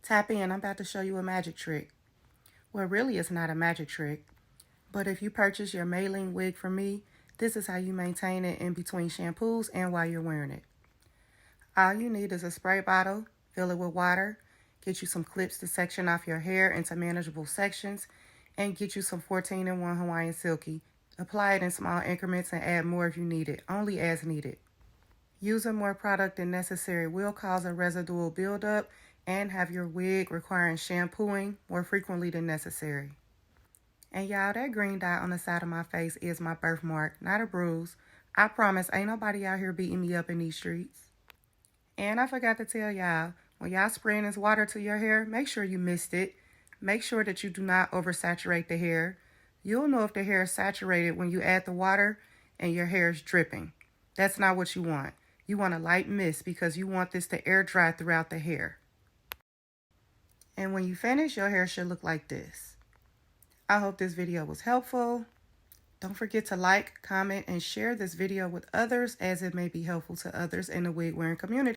Tap in, I'm about to show you a magic trick. Well, really it's not a magic trick, but if you purchase your mailing wig from me, this is how you maintain it in between shampoos and while you're wearing it. All you need is a spray bottle, fill it with water, get you some clips to section off your hair into manageable sections, and get you some 14-in-1 Hawaiian Silky. Apply it in small increments and add more if you need it, only as needed. Using more product than necessary will cause a residual buildup and have your wig requiring shampooing more frequently than necessary. And y'all, that green dot on the side of my face is my birthmark, not a bruise. I promise ain't nobody out here beating me up in these streets. And I forgot to tell y'all, when y'all spraying this water to your hair, make sure you mist it. Make sure that you do not oversaturate the hair. You'll know if the hair is saturated when you add the water and your hair is dripping. That's not what you want. You want a light mist because you want this to air dry throughout the hair. And when you finish, your hair should look like this. I hope this video was helpful. Don't forget to like, comment, and share this video with others as it may be helpful to others in the wig wearing community.